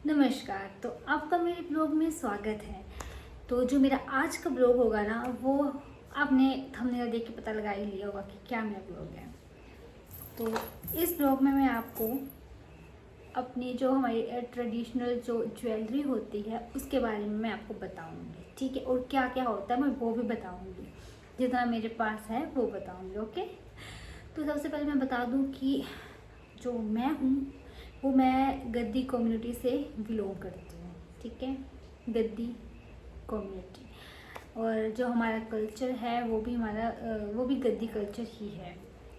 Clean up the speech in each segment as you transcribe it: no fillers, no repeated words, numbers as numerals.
नमस्कार। तो आपका मेरे ब्लॉग में स्वागत है। तो जो मेरा आज का ब्लॉग होगा ना, वो आपने थंबनेल देख के पता लगा ही लिया होगा कि क्या मेरा ब्लॉग है। तो इस ब्लॉग में मैं आपको अपनी जो हमारी ट्रेडिशनल जो ज्वेलरी होती है उसके बारे में मैं आपको बताऊंगी, ठीक है। और क्या क्या होता है मैं वो भी बताऊंगी, जितना मेरे पास है वो बताऊंगी, ओके। तो सबसे पहले मैं बता दूं कि जो मैं हूँ वो मैं गद्दी कम्युनिटी से बिलोंग करती हूँ, ठीक है। गद्दी कम्युनिटी, और जो हमारा कल्चर है वो भी गद्दी कल्चर ही है।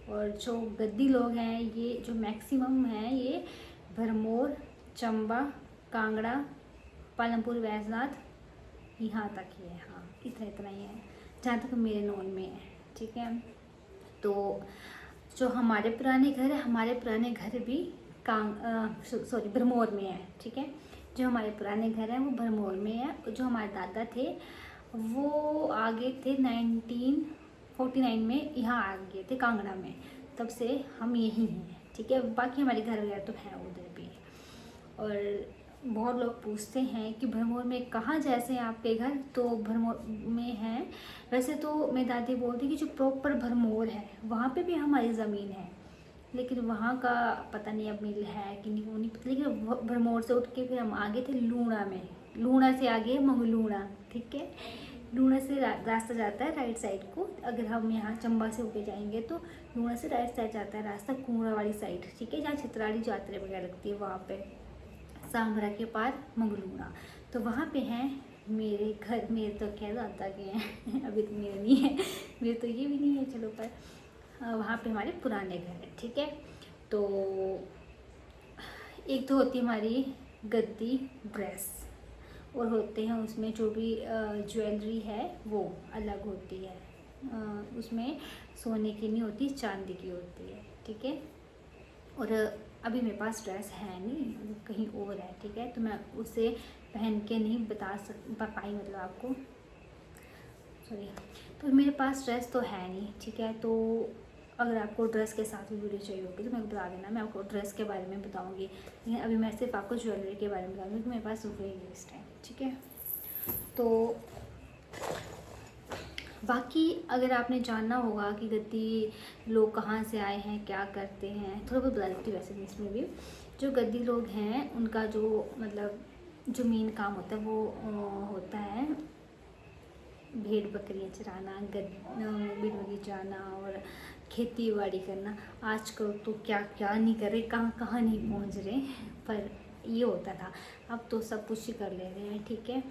और जो गद्दी लोग हैं ये जो मैक्सिमम हैं ये भरमौर, चंबा, कांगड़ा, पालमपुर, वैजनाथ यहाँ तक ही है। हाँ, इतना इतना ही है जहाँ तक मेरे नॉन में है, ठीक है। तो जो हमारे पुराने घर भी भरमौर में है, ठीक है। जो हमारे पुराने घर हैं वो भरमौर में है। जो हमारे दादा थे वो आगे थे 1949 में यहाँ आ गए थे कांगड़ा में, तब से हम यहीं हैं, ठीक है। बाकी हमारे घर वगैरह तो हैं उधर भी। और बहुत लोग पूछते हैं कि भरमौर में कहाँ, जैसे आपके घर तो भरमौर में हैं। वैसे तो मेरी दादी बोलती कि जो प्रॉपर भरमौर है वहाँ पे भी हमारी ज़मीन है, लेकिन वहाँ का पता नहीं अब मिल है कि नहीं, वो नहीं पता। लेकिन भरमौर से उठ के फिर हम आगे थे लूणा में, लूणा से आगे मंगलूणा, ठीक है। लूणा से रास्ता जाता है राइट साइड को। अगर हम यहाँ चंबा से होके जाएंगे तो लूणा से राइट साइड जाता है रास्ता कुंवरा वाली साइड, ठीक है, जहाँ चित्राली यात्रा वगैरह लगती है वहाँ पे, सांभरा के पार मंगलूणा। तो वहाँ पे हैं मेरे घर। मेरे तो क्या दादा के हैं अभी तो मेरे नहीं है, मेरे तो ये भी नहीं है, चलो। पर वहाँ पे हमारे पुराने घर हैं, ठीक है। तो एक तो होती है हमारी गद्दी ड्रेस, और होते हैं उसमें जो भी ज्वेलरी है वो अलग होती है। उसमें सोने की नहीं होती, चांदी की होती है, ठीक है। और अभी मेरे पास ड्रेस है नहीं, कहीं और है, ठीक है। तो मैं उसे पहन के नहीं पाई, मतलब आपको, सॉरी। तो मेरे पास ड्रेस तो है नहीं, ठीक है। तो अगर आपको ड्रेस के साथ भी वीडियो चाहिए होगी तो मेरे को बता देना, मैं आपको ड्रेस के बारे में बताऊंगी। लेकिन अभी मैं सिर्फ आपको ज्वेलरी के बारे में बताऊंगी क्योंकि मेरे पास वही लिस्ट है, ठीक है। तो बाकी अगर आपने जानना होगा कि गद्दी लोग कहाँ से आए हैं, क्या करते हैं, थोड़ा बहुत बता देती हूँ वैसे भी इसमें भी। जो गद्दी लोग हैं उनका जो मतलब जो मेन काम होता है वो होता है भेड़ बकरियाँ चराना, भेड़ बकरी चराना और खेती बाड़ी करना। आजकल तो क्या क्या नहीं कर रहे, कहाँ कहाँ नहीं पहुँच रहे, पर ये होता था। अब तो सब कुछ ही कर ले रहे हैं, ठीक है।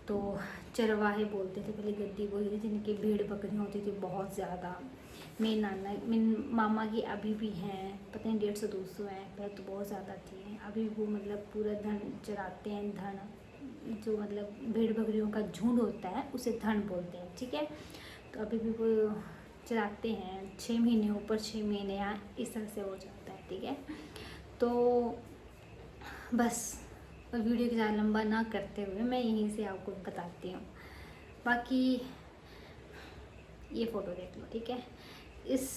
तो चरवाहे बोलते थे पहले गद्दी को, जिनकी भेड़ बकरियाँ होती थी बहुत ज़्यादा। मेरे मामा की अभी भी हैं, पता नहीं 150-200 हैं, पहले तो बहुत ज़्यादा थी। अभी वो मतलब पूरा धन चराते हैं, धन जो मतलब भेड़ बकरियों का झुंड होता है उसे धन बोलते हैं, ठीक है। तो अभी भी वो चलाते हैं, 6 महीने ऊपर 6 महीने यहाँ इस तरह से हो जाता है, ठीक है। तो बस वीडियो की ज़्यादा लंबा ना करते हुए मैं यहीं से आपको बताती हूँ। बाकी ये फ़ोटो देख लो, ठीक है। इस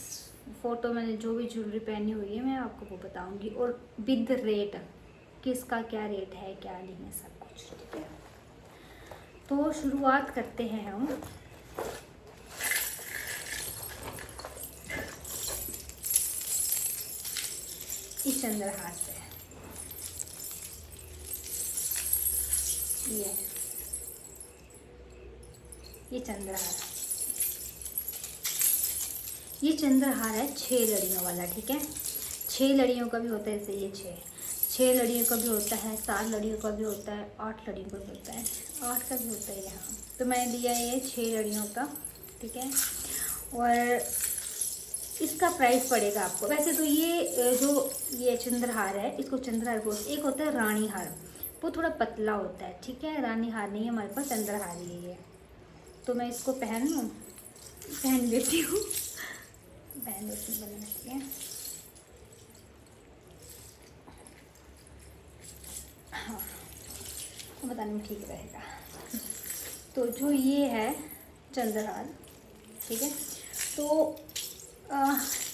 फ़ोटो में जो भी ज्वेलरी पहनी हुई है मैं आपको वो बताऊँगी, और विद रेट, किसका क्या रेट है क्या नहीं है, सब कुछ, ठीक है। तो शुरुआत करते हैं हम इस चंद्रहार से। ये चंद्रहार, ये चंद्रहार है 6 लड़ियों वाला, ठीक है। 6 लड़ियों का भी होता है, जैसे ये 6 लड़ियों का भी होता है, 7 लड़ियों का भी होता है, 8 लड़ियों का भी होता है, 8 का भी होता है यहाँ। तो मैंने लिया है ये 6 लड़ियों का, ठीक है। और इसका प्राइस पड़ेगा आपको, वैसे तो ये चंद्रहार है, इसको चंद्रहार बोलते। एक होता है रानी हार, वो थोड़ा पतला होता है, ठीक है। रानी हार नहीं है हमारे पास, चंद्रहार ही है ये। तो मैं इसको पहन लेती हूँ, ठीक है। हाँ, तो बताने में ठीक रहेगा। तो जो ये है चंद्रहार, ठीक है। तो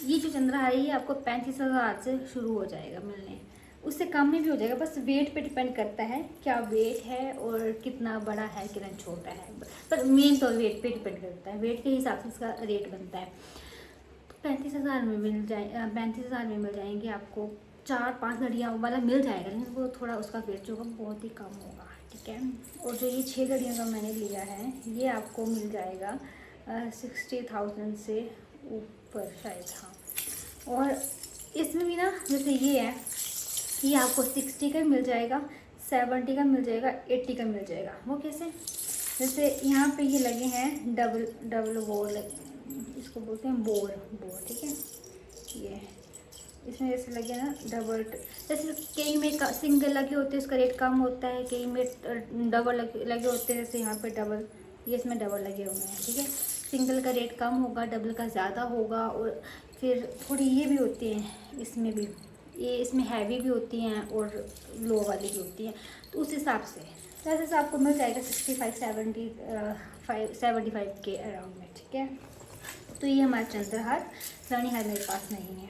ये जो चंद्रहार है ये आपको 35,000 से शुरू हो जाएगा मिलने, उससे कम में भी हो जाएगा, बस वेट पे डिपेंड करता है क्या वेट है और कितना बड़ा है कितना छोटा है, पर मेन तो वेट पे डिपेंड करता है, वेट के हिसाब से इसका रेट बनता है। तो 35,000 में मिल जाए, 35,000 में मिल जाएंगे आपको। 4-5 घड़ियाँ वाला मिल जाएगा, लेकिन वो थोड़ा उसका वेट जो होगा बहुत ही कम होगा, ठीक है। और जो ये 6 घड़ियों का मैंने लिया है ये आपको मिल जाएगा 60,000 से ऊपर शायद, हाँ। और इसमें भी ना जैसे ये है, ये आपको 60 का मिल जाएगा, 70 का मिल जाएगा, 80 का मिल जाएगा। वो कैसे, जैसे यहाँ पे ये लगे हैं डबल बोर, इसको बोलते हैं बोर, ठीक है। ये इसमें जैसे लगे ना डबल, जैसे कई में सिंगल लगे होते हैं उसका रेट कम होता है, कई में डबल लगे होते हैं, जैसे यहाँ पे डबल, ये इसमें डबल लगे हुए हैं, ठीक है। सिंगल का रेट कम होगा, डबल का ज़्यादा होगा। और फिर थोड़ी ये भी होती हैं इसमें भी, ये इसमें हैवी भी होती हैं और लो वाली भी होती हैं, तो उस हिसाब से वैसे से आपको मिल जाएगा 65-75 के अराउंड में, ठीक है। तो ये हमारा चंद्रहार, रानीहार मेरे पास नहीं है।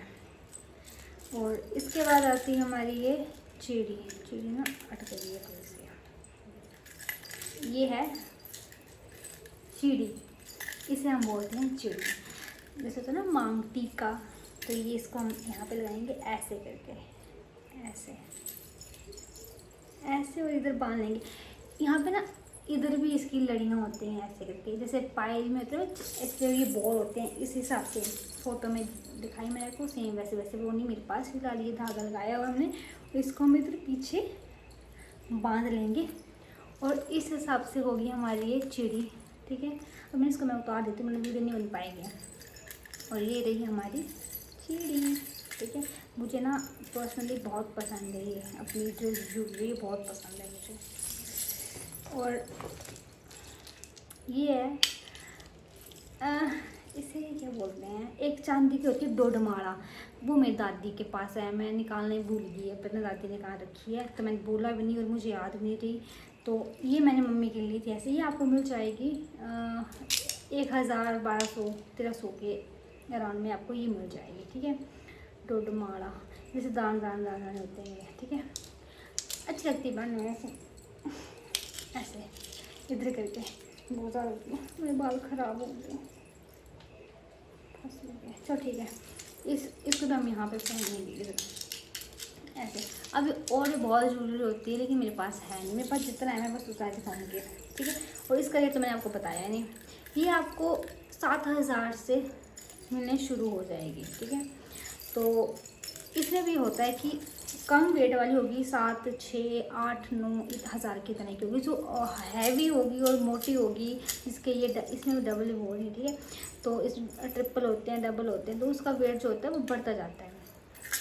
और इसके बाद आती है हमारी ये चिड़ी ना अटक गई है थोड़ी सी, ये है चिड़ी, इसे हम बोलते हैं चिड़ी। जैसे तो ना मांग टीका, तो ये इसको हम यहाँ पे लगाएंगे ऐसे करके, ऐसे और इधर बांध लेंगे। यहाँ पे ना इधर भी इसकी लड़ियाँ होती हैं ऐसे करके, जैसे पायल में होते हैं ऐसे, ये बॉल होते हैं इस हिसाब से। फोटो में दिखाई मेरे को सेम वैसे वो नहीं मेरे पास, फिलहाल ये धागा लगाया और हमने, इसको हम इधर पीछे बांध लेंगे और इस हिसाब से होगी हमारी ये चिड़ी, ठीक है। अब मैं इसको उतार देती हूँ, मतलब वीडियो नहीं बन पाएगी। और ये रही हमारी चिड़ी, ठीक है। मुझे ना पर्सनली बहुत पसंद है ये, अपनी जो ज्वेलरी बहुत पसंद है मुझे। और ये है इसे क्या बोलते हैं, एक चांदी की होती है डोडमाड़ा, वो मेरी दादी के पास है, मैं निकालने भूल गई है, पता नहीं दादी ने कहाँ रखी है, तो मैंने बोला भी नहीं और मुझे याद भी नहीं रही। तो ये मैंने मम्मी के लिए थी ऐसे, ये आपको मिल जाएगी 1,000, 1200, 1300 के अराउंड में आपको ये मिल जाएगी, ठीक है। डोडमाड़ा जैसे दान होते हैं, ठीक है। अच्छी लगती है बनने में ऐसे इधर करके, बहुत ज़्यादा होती है, मेरे बाल ख़राब हो गए, चलो ठीक है। इसको भी हम यहाँ पे पहनेंगे ऐसे। अभी और भी बहुत ज़रूरी होती है, लेकिन मेरे पास है नहीं, मेरे पास जितना है मैं बस उतना दिखाऊंगी, ठीक है। और इसका रेट तो मैंने आपको बताया नहीं, ये आपको 7,000 से मिलने शुरू हो जाएगी, ठीक है। तो इसमें भी होता है कि कम वेट वाली होगी 7, 6, 8, 9 हज़ार की तरह की होगी, जो हैवी होगी और मोटी होगी, इसके ये इसमें भी डबल बोल है, ठीक है। तो इस ट्रिपल होते हैं, डबल होते हैं, तो उसका वेट जो होता है वो बढ़ता जाता है।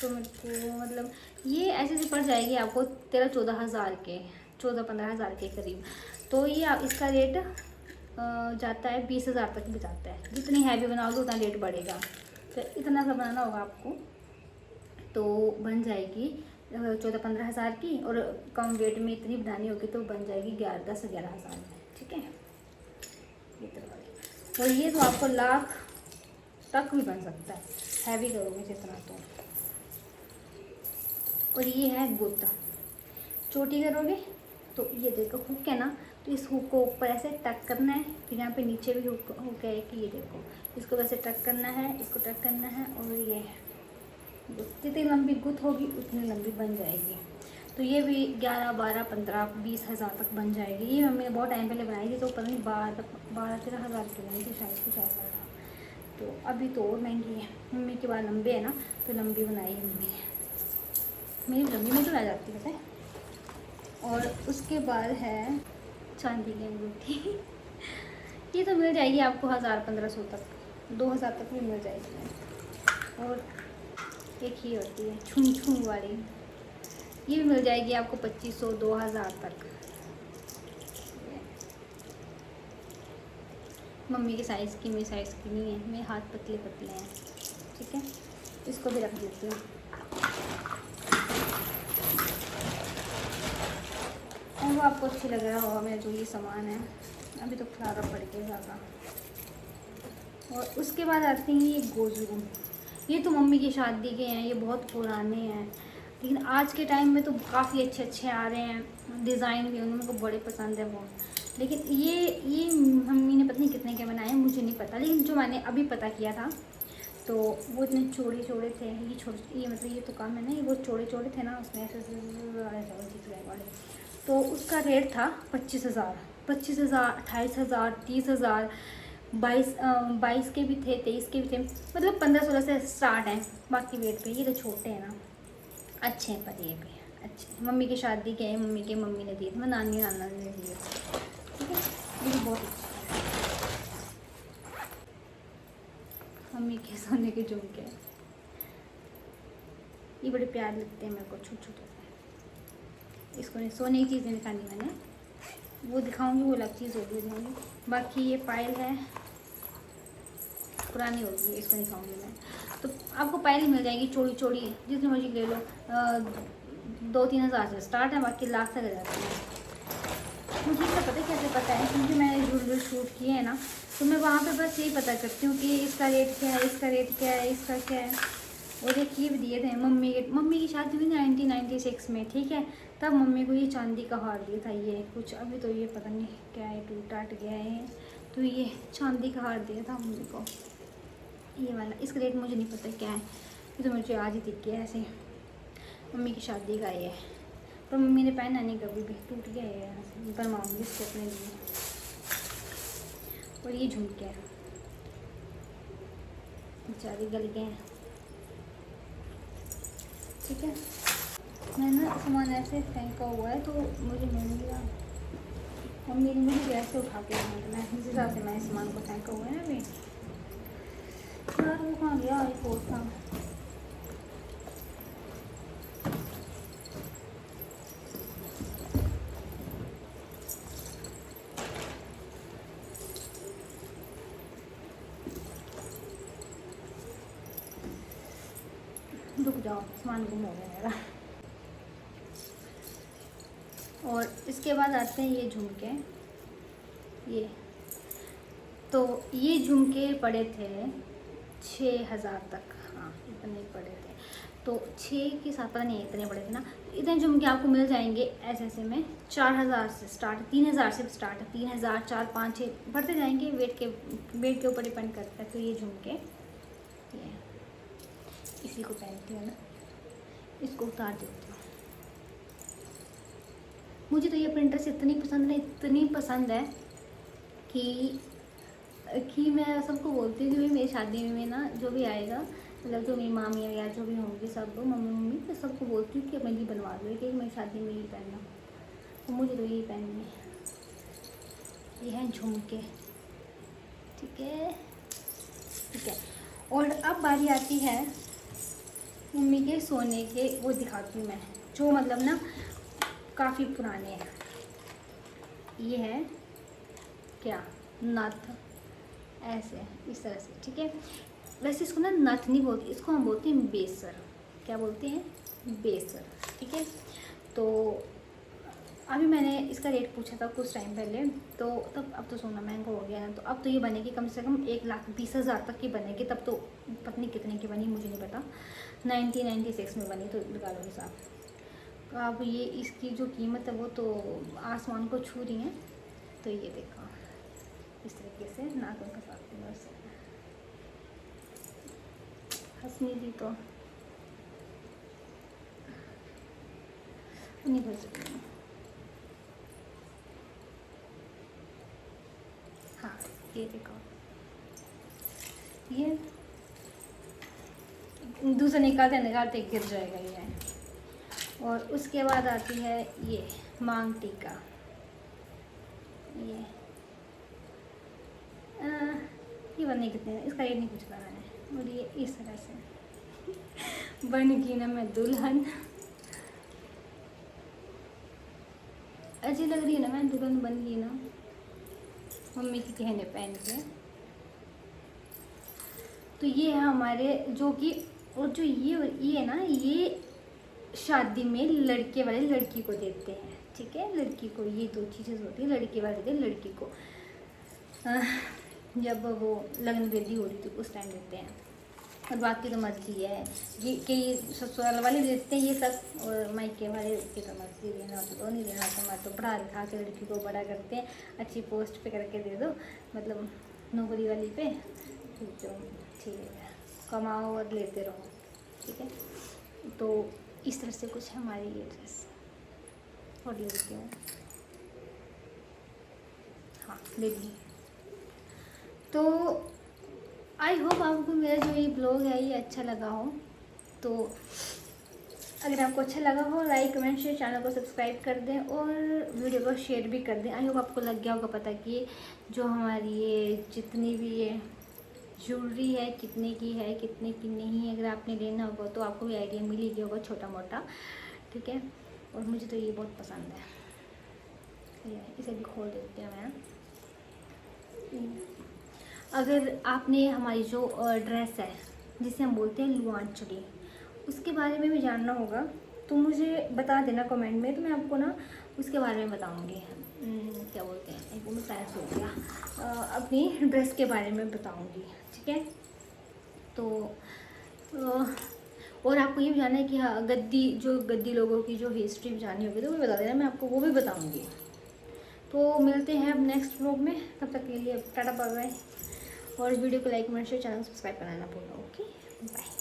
तो मेरे को मतलब ये ऐसे पड़ जाएगी आपको 13-14 हज़ार के, 14-15 हज़ार के करीब। तो ये इसका रेट जाता है 20,000 तक भी जाता है, जितनी हैवी बनाओगे उतना रेट बढ़ेगा। तो इतना सा बनाना होगा आपको, तो बन जाएगी 14-15 हज़ार की, और कम वेट में इतनी बनानी होगी तो बन जाएगी 10-11 हज़ार में, ठीक है। और ये तो आपको लाख तक भी बन सकता है, हैवी करोगे जितना तो। और ये है गुत्ता, चोटी करोगे तो ये देखो हुक है ना, तो इस हुक को ऊपर ऐसे टक करना है, फिर यहाँ पे नीचे भी हुक है कि ये देखो, इसको वैसे टक करना है, इसको टक करना है, और ये जितनी लंबी गुत्त होगी उतनी लंबी बन जाएगी। तो ये भी 11, 12, 15, 20 हज़ार तक बन जाएगी। ये हमने बहुत टाइम पहले बनाई थी, तो पता नहीं 12-13 हज़ार की बनी थी शायद, कुछ ऐसा था। तो अभी तो और महंगी है, मम्मी के बाल लंबे है ना, तो लंबी बनाई है मम्मी ने, मेरी लंबी में तो आ जाती है वैसे। और उसके बाद है चांदी की अंगूठी ये तो मिल जाएगी आपको 1,000-1,500 तक, 2,000 तक भी मिल जाएगी। और एक ही होती है छुन वाली, ये भी मिल जाएगी आपको 2,500-2,000 तक। मम्मी के साइज़ की, मेरे साइज़ की नहीं है, मेरे हाथ पतले पतले हैं, ठीक है। इसको भी रख देती हूँ। और वो आपको अच्छी लग रहा होगा मेरा जो ये सामान है, अभी तो खराब पड़ गया ज़्यादा। और उसके बाद आते हैं ये गोजरू, ये तो मम्मी की शादी के हैं, ये बहुत पुराने हैं, लेकिन आज के टाइम में तो काफ़ी अच्छे अच्छे आ रहे हैं, डिज़ाइन भी उनको बड़े पसंद है वो। लेकिन ये मम्मी ने पता नहीं कितने के बनाए, मुझे नहीं पता, लेकिन जो मैंने अभी पता किया था तो वो इतने चौड़े चौड़े थे। ये छोटे, ये मतलब ये तो कम है ना, ये वो चौड़े चौड़े थे ना, उसमें ऐसे वाले। तो उसका रेट था 25,000, 25,000, 28,000, 30,000, 22 के भी थे, 23 के भी थे, मतलब 15-16 से स्टार्ट हैं। बाकी वेट पे ये तो छोटे हैं ना, अच्छे हैं, पर ये भी अच्छे। मम्मी की शादी के, मम्मी के मम्मी ने दिए थे, नानी नाना ने दिए, ठीक है। ये बहुत अच्छे मम्मी के सोने के झुमके, ये बड़े प्यार लगते हैं मेरे को, छोटे छोटे से। इसको नहीं, सोने की चीज़ें दिखानी मैंने, वो दिखाऊंगी, वो अलग चीज़ होगी दिखाऊंगी। बाकी ये पायल है, पुरानी होगी, इसको दिखाऊंगी मैं। तो आपको पायल ही मिल जाएगी चौड़ी चौड़ी, जितनी मर्जी ले लो। 2-3 हज़ार से स्टार्ट है, बाकी लाख तक जाती है। मुझे इसका पता कैसे पता है, क्योंकि मैंने ज्वेलरी शूट किए हैं ना, तो मैं वहाँ पे बस यही पता करती हूँ कि इसका रेट क्या है, इसका रेट क्या है, इसका क्या है। और एक ये भी दिए थे मम्मी की शादी हुई 1996 में, ठीक है। तब मम्मी को ये चांदी का हार दिया था, ये कुछ अभी तो ये पता नहीं क्या है, टूट टाट गया है। तो ये चांदी का हार दिया था मम्मी को, ये वाला। इसका रेट मुझे नहीं पता क्या है, ये तो मुझे आज ही दिख गया ऐसे। मम्मी की शादी का ये है, पर मम्मी ने पहना नहीं कभी भी, टूट गया है यहाँ से, बनवाऊँगी इसको अपने लिए। और ये झुमके हैं, बेचारे गल गए हैं, ठीक है। मैंने ना सामान ऐसे फेंका हुआ है तो मुझे मिल गया, मम्मी ने मुझे ऐसे उठा के रखा, मैं जिस हिसाब से मैं सामान को फेंका हुआ है ना अभी। यार वो कहाँ गया, एक और था। रुक जाओ, सामान गुम हो गया मेरा। और इसके बाद आते हैं ये झुमके, ये तो ये झुमके पड़े थे 6,000 तक, हाँ इतने पड़े थे। तो 6 के साथ पता नहीं इतने पड़े थे ना। इतने झुमके आपको मिल जाएंगे ऐसे ऐसे में 4,000 से स्टार्ट, 3,000 से स्टार्ट है, 3,000, 4, 5, 6 बढ़ते जाएंगे, वेट के ऊपर डिपेंड करता है। तो ये झुमके, ये इसी को पहनती हूँ ना, इसको उतार देती हूँ। मुझे तो ये प्रिंटर्स इतनी पसंद है, इतनी पसंद है कि मैं सबको बोलती हूँ कि भाई मेरी शादी में ना जो भी आएगा, मतलब जो मेरी मामी या जो भी होंगी, सब मम्मी मैं सबको बोलती हूँ कि मैं ये बनवा दो कि मेरी शादी में ये पहनना। तो मुझे तो यही पहननी है। ये हैं झुमके, ठीक है, ठीक है। और अब बारी आती है मम्मी के सोने के, वो दिखाती हूँ मैं, जो मतलब ना काफ़ी पुराने हैं। ये है क्या, नथ, ऐसे इस तरह से, ठीक है। वैसे इसको ना नथ नहीं बोलती, इसको हम बोलते हैं बेसर। क्या बोलते हैं, बेसर, ठीक है। तो अभी मैंने इसका रेट पूछा था कुछ टाइम पहले, तो तब, अब तो सोना महंगा हो गया ना, तो अब तो ये बनेगी कम से कम 1,20,000 तक की बनेगी। तब तो पता नहीं कितने की बनी, मुझे नहीं पता। 1996 में बनी, तो लगा लो हिसाब। तो अब ये इसकी जो कीमत है वो तो आसमान को छू रही है। तो ये देखो इस तरीके से नाखून का साथ बस हंसनी दी तो नहीं भर सकती। हाँ ये देखो, ये दूसरा निकालते निकालते गिर जाएगा ये। और उसके बाद आती है ये मांग टीका, ये बनने कितने, इसका रेट नहीं पूछा मैंने। और ये इस तरह से बन गई ना मैं दुल्हन, अच्छी लग रही है ना, मैं दुल्हन बन गई ना मम्मी के गहने पहन के। तो ये है हमारे जो कि, और जो ये है ना, ये शादी में लड़के वाले लड़की को देते हैं, ठीक है। लड़की को ये 2 चीज़ें होती है, लड़के वाले देते हैं लड़की को, जब वो लगन वेदी हो रही थी उस टाइम देते हैं। और बाकी तो मर्जी है कि ससुराल वाले देते हैं ये सब, और मायके वाले की तो मर्जी, देना तो दो, नहीं देना तो मत दो। पढ़ा लिखा के लड़की को बड़ा करते हैं, अच्छी पोस्ट पे करके दे दो, मतलब नौकरी वाली पे, तो ठीक है, कमाओ और लेते रहो, ठीक है। तो इस तरह से कुछ हमारी ये ड्रेस और ले लेती हूँ, हाँ ले ली। तो आई होप आपको मेरा जो ये ब्लॉग है ये अच्छा लगा हो। तो अगर आपको अच्छा लगा हो, लाइक कमेंट शेयर, चैनल को सब्सक्राइब कर दें और वीडियो को शेयर भी कर दें। आई होप आपको लग गया होगा पता कि जो हमारी ये जितनी भी ये ज्वेलरी है कितने की है कितने की नहीं है। अगर आपने लेना होगा तो आपको भी आइडिया मिल ही गया होगा छोटा मोटा, ठीक है। और मुझे तो ये बहुत पसंद है, इसे भी खोल देते हैं मैं। अगर आपने हमारी जो ड्रेस है जिसे हम बोलते हैं लुआंचड़ी, उसके बारे में भी जानना होगा तो मुझे बता देना कमेंट में, तो मैं आपको ना उसके बारे में बताऊंगी। क्या बोलते हैं, एक मिनट टाइम हो गया, अपनी ड्रेस के बारे में बताऊंगी, ठीक है। तो और आपको ये भी जानना है कि हाँ गद्दी लोगों की जो हिस्ट्री भी जाननी होगी तो वो बता देना, मैं आपको वो भी बताऊँगी। तो मिलते हैं अब नेक्स्ट व्लॉग में, तब तक के लिए टाटा बाय बाय। और वीडियो को like comment share, channel subscribe करना ना भूलना। Okay bye.